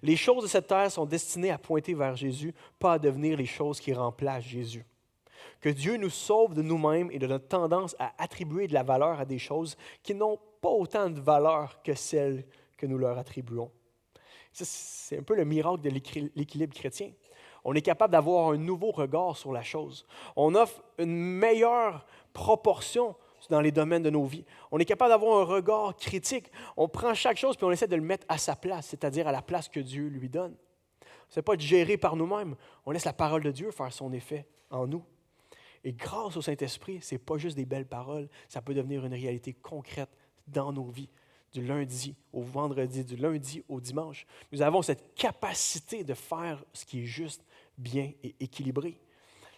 Les choses de cette terre sont destinées à pointer vers Jésus, pas à devenir les choses qui remplacent Jésus. Que Dieu nous sauve de nous-mêmes et de notre tendance à attribuer de la valeur à des choses qui n'ont pas autant de valeur que celles que nous leur attribuons. Ça, c'est un peu le miracle de l'équilibre chrétien. On est capable d'avoir un nouveau regard sur la chose. On offre une meilleure proportion dans les domaines de nos vies. On est capable d'avoir un regard critique. On prend chaque chose puis on essaie de le mettre à sa place, c'est-à-dire à la place que Dieu lui donne. Ce n'est pas de gérer par nous-mêmes. On laisse la parole de Dieu faire son effet en nous. Et grâce au Saint-Esprit, ce n'est pas juste des belles paroles, ça peut devenir une réalité concrète dans nos vies, du lundi au vendredi, du lundi au dimanche. Nous avons cette capacité de faire ce qui est juste, bien et équilibré.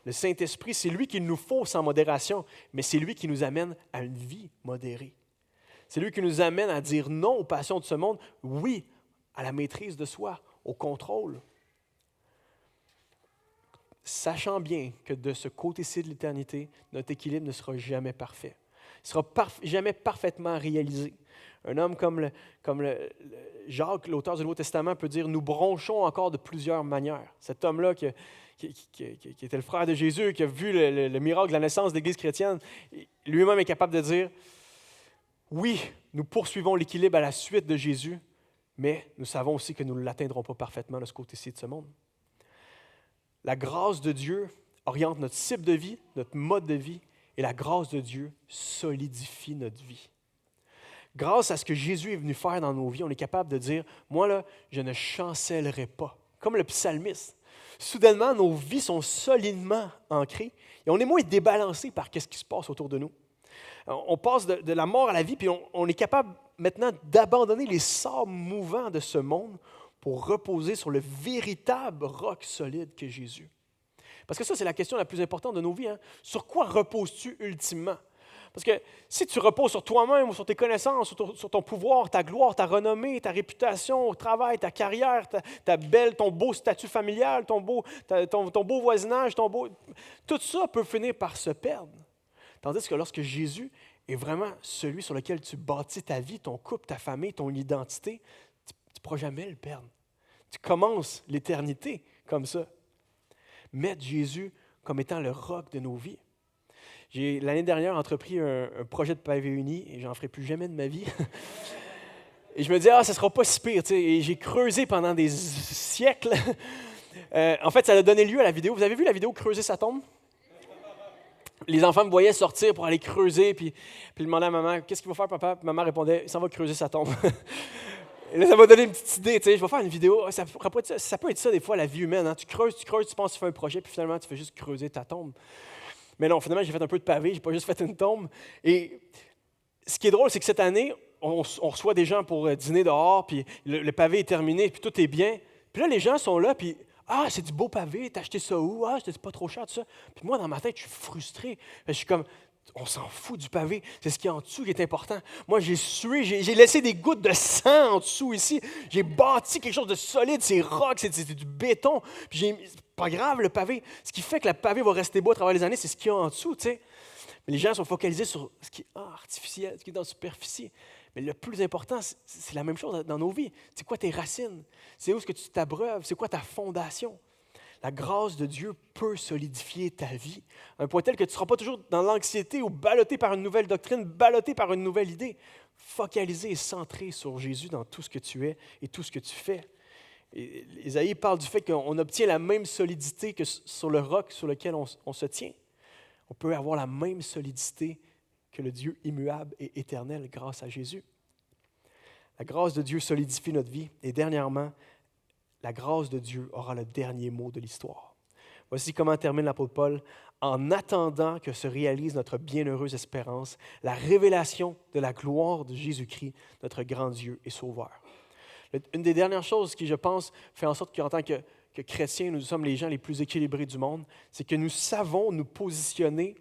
Le Saint-Esprit, c'est lui qu'il nous faut sans modération, mais c'est lui qui nous amène à une vie modérée. C'est lui qui nous amène à dire non aux passions de ce monde, oui à la maîtrise de soi, au contrôle. Sachant bien que de ce côté-ci de l'éternité, notre équilibre ne sera jamais parfait. Il ne sera jamais parfaitement réalisé. Un homme comme Jacques, l'auteur du Nouveau Testament, peut dire « Nous bronchons encore de plusieurs manières ». Cet homme-là qui était le frère de Jésus, qui a vu le miracle de la naissance de l'Église chrétienne, lui-même est capable de dire « Oui, nous poursuivons l'équilibre à la suite de Jésus, mais nous savons aussi que nous ne l'atteindrons pas parfaitement de ce côté-ci de ce monde. » La grâce de Dieu oriente notre cible de vie, notre mode de vie, et la grâce de Dieu solidifie notre vie. Grâce à ce que Jésus est venu faire dans nos vies, on est capable de dire « Moi, là, je ne chancellerai pas ». Comme le psalmiste. Soudainement, nos vies sont solidement ancrées et on est moins débalancé par ce qui se passe autour de nous. On passe de la mort à la vie, puis on est capable maintenant d'abandonner les sables mouvants de ce monde pour reposer sur le véritable roc solide qu'est Jésus. Parce que ça, c'est la question la plus importante de nos vies. Sur quoi reposes-tu ultimement? Parce que si tu reposes sur toi-même ou sur tes connaissances, sur ton pouvoir, ta gloire, ta renommée, ta réputation au travail, ta carrière, ton beau statut familial, ton beau voisinage, tout ça peut finir par se perdre. Tandis que lorsque Jésus est vraiment celui sur lequel tu bâtis ta vie, ton couple, ta famille, ton identité, tu ne pourras jamais le perdre. Tu commences l'éternité comme ça. Mettre Jésus comme étant le roc de nos vies. J'ai, l'année dernière, entrepris un projet de pavé uni et j'en ferai plus jamais de ma vie. Et je me dis, ça ne sera pas si pire. Et j'ai creusé pendant des siècles. En fait, ça a donné lieu à la vidéo. Vous avez vu la vidéo « Creuser sa tombe » ? Les enfants me voyaient sortir pour aller creuser, puis ils demandaient à maman, « Qu'est-ce qu'il va faire, papa? » Puis maman répondait, « Il s'en va creuser sa tombe. » Et là, ça m'a donné une petite idée. Je vais faire une vidéo. Ça peut être ça des fois, la vie humaine. Tu creuses, tu penses que tu fais un projet, puis finalement, tu fais juste creuser ta tombe. Mais non, finalement, j'ai fait un peu de pavé, j'ai pas juste fait une tombe. Et ce qui est drôle, c'est que cette année, on reçoit des gens pour dîner dehors, puis le pavé est terminé, puis tout est bien. Puis là, les gens sont là, puis « Ah, c'est du beau pavé, t'as acheté ça où? Ah, c'est pas trop cher, tout ça. » Puis moi, dans ma tête, je suis frustré. Je suis comme « On s'en fout du pavé, c'est ce qui est en dessous qui est important. » Moi, j'ai sué, j'ai laissé des gouttes de sang en dessous ici. J'ai bâti quelque chose de solide, c'est rock, c'est du béton. Puis pas grave, le pavé. Ce qui fait que le pavé va rester beau à travers les années, c'est ce qu'il y a en dessous, tu sais. Mais les gens sont focalisés sur ce qui est artificiel, ce qui est dans la superficie. Mais le plus important, c'est la même chose dans nos vies. C'est quoi tes racines? C'est où est-ce que tu t'abreuves? C'est quoi ta fondation? La grâce de Dieu peut solidifier ta vie à un point tel que tu ne seras pas toujours dans l'anxiété ou ballotté par une nouvelle doctrine, ballotté par une nouvelle idée. Focalisé et centré sur Jésus dans tout ce que tu es et tout ce que tu fais. Et Ésaïe parle du fait qu'on obtient la même solidité que sur le roc sur lequel on se tient. On peut avoir la même solidité que le Dieu immuable et éternel grâce à Jésus. La grâce de Dieu solidifie notre vie. Et dernièrement, la grâce de Dieu aura le dernier mot de l'histoire. Voici comment termine l'apôtre Paul. En attendant que se réalise notre bienheureuse espérance, la révélation de la gloire de Jésus-Christ, notre grand Dieu et Sauveur. Une des dernières choses qui, je pense, fait en sorte qu'en tant que chrétiens, nous sommes les gens les plus équilibrés du monde, c'est que nous savons nous positionner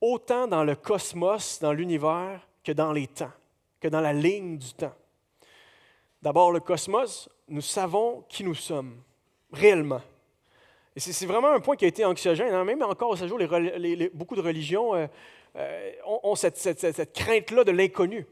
autant dans le cosmos, dans l'univers, que dans les temps, que dans la ligne du temps. D'abord, le cosmos, nous savons qui nous sommes, réellement. Et c'est vraiment un point qui a été anxiogène. Hein? Même encore au jour, beaucoup de religions ont cette crainte-là de l'inconnu.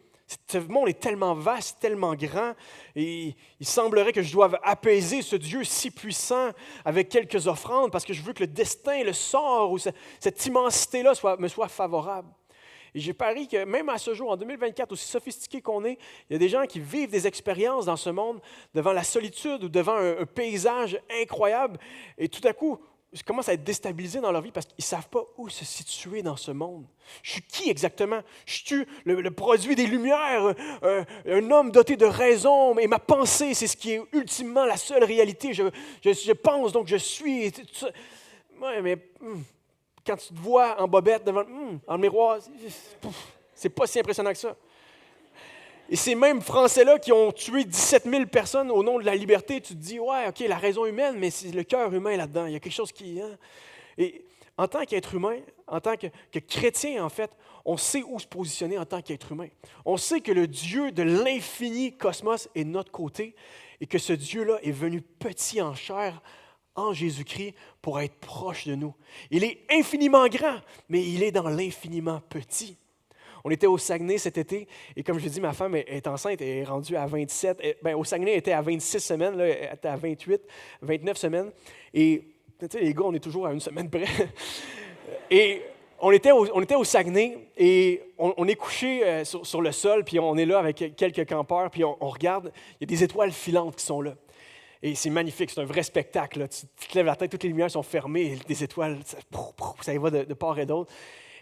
Ce monde est tellement vaste, tellement grand, et il semblerait que je doive apaiser ce Dieu si puissant avec quelques offrandes parce que je veux que le destin, le sort ou cette immensité-là me soit favorable. Et j'ai pari que même à ce jour, en 2024, aussi sophistiqué qu'on est, il y a des gens qui vivent des expériences dans ce monde devant la solitude ou devant un paysage incroyable, et tout à coup, ils commencent à être déstabilisés dans leur vie parce qu'ils ne savent pas où se situer dans ce monde. Je suis qui exactement? Je suis le produit des Lumières, un homme doté de raison, et ma pensée, c'est ce qui est ultimement la seule réalité. Je pense, donc je suis. Ouais, mais quand tu te vois en bobette devant le miroir, c'est pas si impressionnant que ça. Et ces mêmes Français-là qui ont tué 17 000 personnes au nom de la liberté, tu te dis, ouais, OK, la raison humaine, mais c'est le cœur humain là-dedans. Il y a quelque chose qui... Hein? Et en tant qu'être humain, en tant que chrétien, en fait, on sait où se positionner en tant qu'être humain. On sait que le Dieu de l'infini cosmos est de notre côté et que ce Dieu-là est venu petit en chair en Jésus-Christ pour être proche de nous. Il est infiniment grand, mais il est dans l'infiniment petit. On était au Saguenay cet été, et comme je l'ai dit, ma femme est enceinte, elle est rendue à 27. Au Saguenay, elle était à 26 semaines, là, elle était à 28, 29 semaines. Et tu sais, les gars, on est toujours à une semaine près. Et on était au Saguenay, et on est couché sur le sol, puis on est là avec quelques campeurs, puis on regarde, il y a des étoiles filantes qui sont là. Et c'est magnifique, c'est un vrai spectacle. Là. Tu te lèves la tête, toutes les lumières sont fermées, et des étoiles, ça y va de part et d'autre.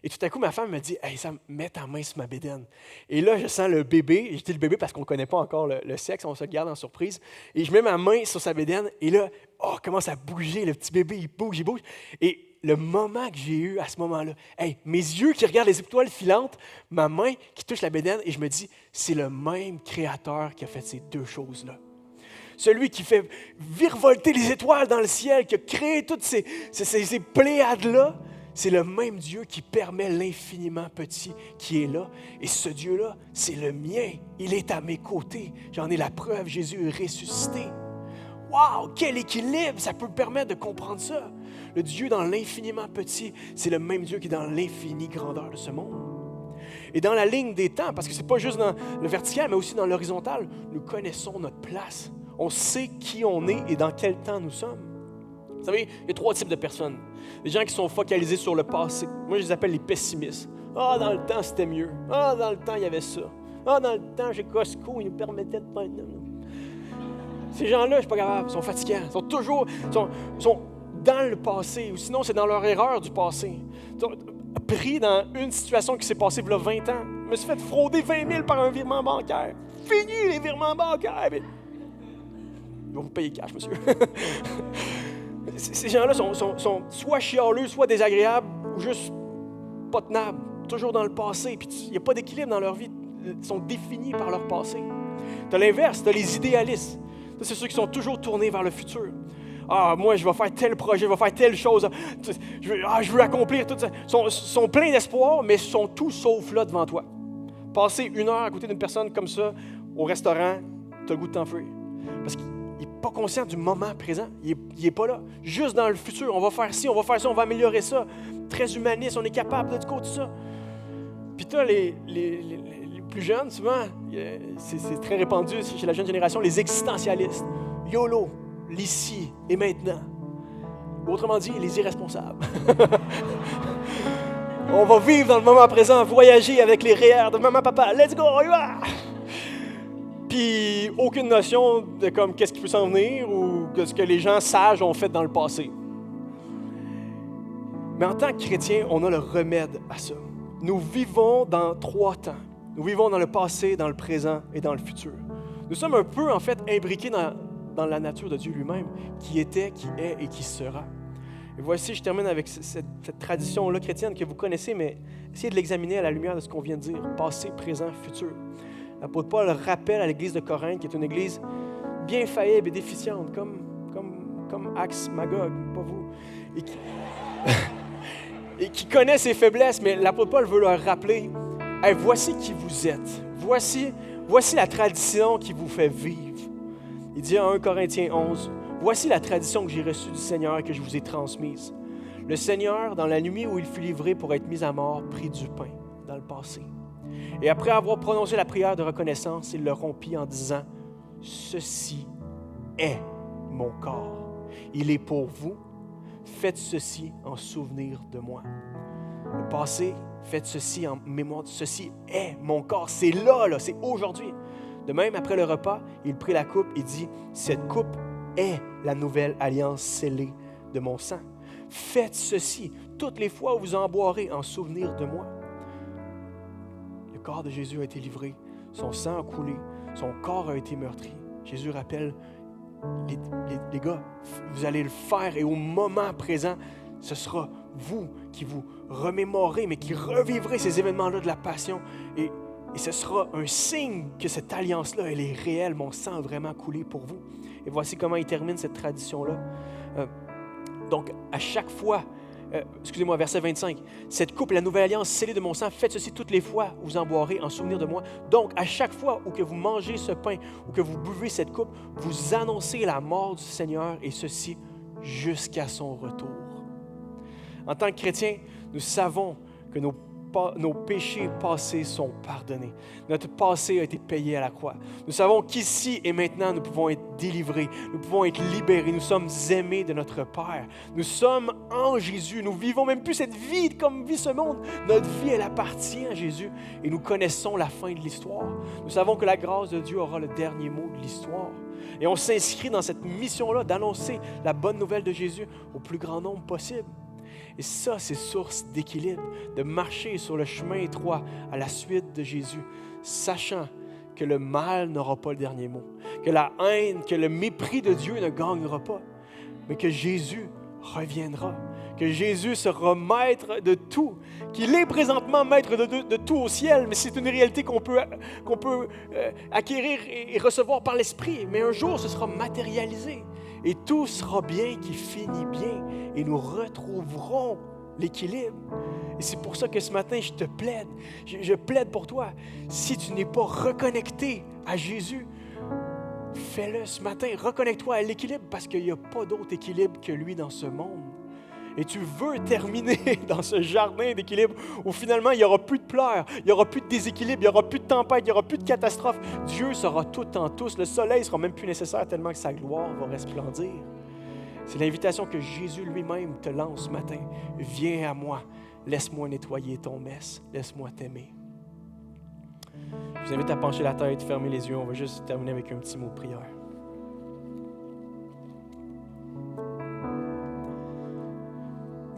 Et tout à coup, ma femme me dit « Hey Sam, mets ta main sur ma bédaine. » Et là, je sens le bébé. Et je dis le bébé parce qu'on ne connaît pas encore le sexe, on se le garde en surprise. Et je mets ma main sur sa bédaine. Et là, commence à bouger. Le petit bébé, il bouge. Et le moment que j'ai eu à ce moment-là, mes yeux qui regardent les étoiles filantes, ma main qui touche la bédaine, et je me dis « C'est le même Créateur qui a fait ces deux choses-là. » Celui qui fait virevolter les étoiles dans le ciel, qui a créé toutes ces pléiades-là, c'est le même Dieu qui permet l'infiniment petit qui est là. Et ce Dieu-là, c'est le mien. Il est à mes côtés. J'en ai la preuve. Jésus est ressuscité. Wow! Quel équilibre! Ça peut me permettre de comprendre ça. Le Dieu dans l'infiniment petit, c'est le même Dieu qui est dans l'infinie grandeur de ce monde. Et dans la ligne des temps, parce que ce n'est pas juste dans le vertical, mais aussi dans l'horizontal, nous connaissons notre place. On sait qui on est et dans quel temps nous sommes. Vous savez, il y a 3 types de personnes. Les gens qui sont focalisés sur le passé. Moi, je les appelle les pessimistes. Dans le temps, c'était mieux. Dans le temps, il y avait ça. Dans le temps, j'ai Costco, ils nous permettaient de pas... Ces gens-là, je ne suis pas capable. Ils sont fatigants. Ils sont toujours sont dans le passé. Ou sinon, c'est dans leur erreur du passé. Ils sont pris dans une situation qui s'est passée il y a 20 ans. Je me suis fait frauder 20 000 par un virement bancaire. Fini les virements bancaires. Mais... Ils vont vous payer cash, monsieur. Ces gens-là sont soit chialeux, soit désagréables, ou juste pas tenables, toujours dans le passé. Puis il n'y a pas d'équilibre dans leur vie. Ils sont définis par leur passé. Tu as l'inverse, tu as les idéalistes. C'est ceux qui sont toujours tournés vers le futur. Moi, je vais faire tel projet, je vais faire telle chose. Je veux accomplir tout ça. Ils sont pleins d'espoir, mais sont tous sauf là devant toi. Passer 1 heure à côté d'une personne comme ça au restaurant, tu as le goût de t'enfuir. Parce qu'il n'est pas conscient du moment présent. Il n'est pas là. Juste dans le futur, on va faire ci, on va faire ça, on va améliorer ça. Très humaniste, on est capable de tout ça. Puis tu as les plus jeunes, souvent, c'est très répandu chez la jeune génération, les existentialistes. YOLO, l'ici et maintenant. Autrement dit, les irresponsables. On va vivre dans le moment présent, voyager avec les REER de maman, papa. Let's go, on y va! Puis aucune notion de comme qu'est-ce qui peut s'en venir ou de ce que les gens sages ont fait dans le passé. Mais en tant que chrétiens, on a le remède à ça. Nous vivons dans 3 temps. Nous vivons dans le passé, dans le présent et dans le futur. Nous sommes un peu, en fait, imbriqués dans la nature de Dieu lui-même, qui était, qui est et qui sera. Et voici, je termine avec cette tradition-là chrétienne que vous connaissez, mais essayez de l'examiner à la lumière de ce qu'on vient de dire, passé, présent, futur. L'apôtre Paul rappelle à l'église de Corinthe, qui est une église bien faillible et déficiente, comme Axe Magog, pas vous, et qui connaît ses faiblesses, mais l'apôtre Paul veut leur rappeler, hey, voici qui vous êtes, voici la tradition qui vous fait vivre. Il dit en 1 Corinthiens 11, voici la tradition que j'ai reçue du Seigneur et que je vous ai transmise. Le Seigneur, dans la nuit où il fut livré pour être mis à mort, prit du pain dans le passé. Et après avoir prononcé la prière de reconnaissance, il le rompit en disant, « Ceci est mon corps. Il est pour vous. Faites ceci en souvenir de moi. » Le passé, faites ceci en mémoire de ceci est mon corps. C'est là, c'est aujourd'hui. De même, après le repas, il prit la coupe et dit, « Cette coupe est la nouvelle alliance scellée de mon sang. Faites ceci toutes les fois où vous en boirez en souvenir de moi. » Le corps de Jésus a été livré, son sang a coulé, son corps a été meurtri. Jésus rappelle, les gars, vous allez le faire et au moment présent, ce sera vous qui vous remémorez, mais qui revivrez ces événements-là de la passion. Et ce sera un signe que cette alliance-là, elle est réelle, mon sang a vraiment coulé pour vous. Et voici comment il termine cette tradition-là. Donc, à chaque fois, verset 25, cette coupe, la nouvelle alliance scellée de mon sang, faites ceci toutes les fois où vous en boirez en souvenir de moi. Donc, à chaque fois où que vous mangez ce pain, ou que vous buvez cette coupe, vous annoncez la mort du Seigneur, et ceci jusqu'à son retour. En tant que chrétiens, nous savons que nos péchés passés sont pardonnés. Notre passé a été payé à la croix. Nous savons qu'ici et maintenant, nous pouvons être délivrés, nous pouvons être libérés, nous sommes aimés de notre Père. Nous sommes en Jésus, nous vivons même plus cette vie comme vit ce monde. Notre vie, elle appartient à Jésus et nous connaissons la fin de l'histoire. Nous savons que la grâce de Dieu aura le dernier mot de l'histoire. Et on s'inscrit dans cette mission-là d'annoncer la bonne nouvelle de Jésus au plus grand nombre possible. Et ça, c'est source d'équilibre, de marcher sur le chemin étroit à la suite de Jésus, sachant que le mal n'aura pas le dernier mot, que la haine, que le mépris de Dieu ne gagnera pas, mais que Jésus reviendra, que Jésus sera maître de tout, qu'il est présentement maître de tout au ciel, mais c'est une réalité qu'on peut acquérir et recevoir par l'Esprit, mais un jour, ce sera matérialisé. Et tout sera bien qui finit bien et nous retrouverons l'équilibre. Et c'est pour ça que ce matin, je te plaide. Je plaide pour toi. Si tu n'es pas reconnecté à Jésus, fais-le ce matin. Reconnecte-toi à l'équilibre parce qu'il n'y a pas d'autre équilibre que lui dans ce monde. Et tu veux terminer dans ce jardin d'équilibre où finalement il n'y aura plus de pleurs, il n'y aura plus de déséquilibre, il n'y aura plus de tempête, il n'y aura plus de catastrophe. Dieu sera tout en tous. Le soleil ne sera même plus nécessaire tellement que sa gloire va resplendir. C'est l'invitation que Jésus lui-même te lance ce matin. Viens à moi, laisse-moi nettoyer ton mess, laisse-moi t'aimer. Je vous invite à pencher la tête, fermer les yeux. On va juste terminer avec un petit mot de prière.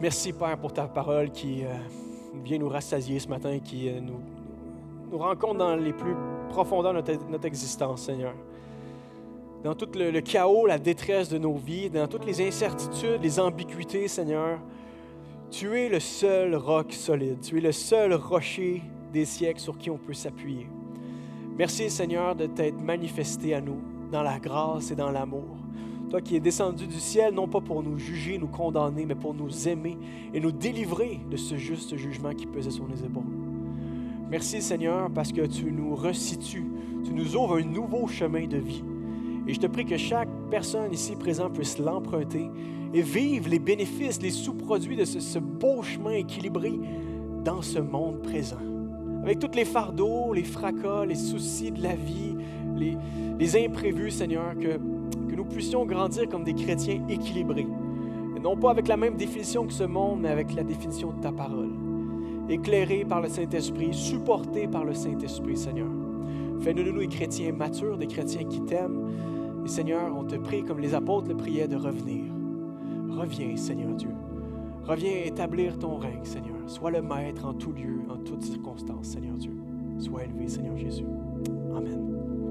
Merci, Père, pour ta parole qui vient nous rassasier ce matin, qui nous rencontre dans les plus profondeurs de notre existence, Seigneur. Dans tout le chaos, la détresse de nos vies, dans toutes les incertitudes, les ambiguïtés, Seigneur, tu es le seul roc solide, tu es le seul rocher des siècles sur qui on peut s'appuyer. Merci, Seigneur, de t'être manifesté à nous dans la grâce et dans l'amour. Toi qui es descendu du ciel, non pas pour nous juger, nous condamner, mais pour nous aimer et nous délivrer de ce juste jugement qui pesait sur les épaules. Merci Seigneur parce que tu nous resitues, tu nous ouvres un nouveau chemin de vie. Et je te prie que chaque personne ici présente puisse l'emprunter et vivre les bénéfices, les sous-produits de ce beau chemin équilibré dans ce monde présent. Avec tous les fardeaux, les fracas, les soucis de la vie, les imprévus, Seigneur, que nous puissions grandir comme des chrétiens équilibrés. Et non pas avec la même définition que ce monde, mais avec la définition de ta parole. Éclairés par le Saint-Esprit, supportés par le Saint-Esprit, Seigneur. Fais-nous des chrétiens matures, des chrétiens qui t'aiment. Et Seigneur, on te prie comme les apôtres le priaient de revenir. Reviens, Seigneur Dieu. Reviens établir ton règne, Seigneur. Sois le maître en tout lieu, en toutes circonstances, Seigneur Dieu. Sois élevé, Seigneur Jésus. Amen.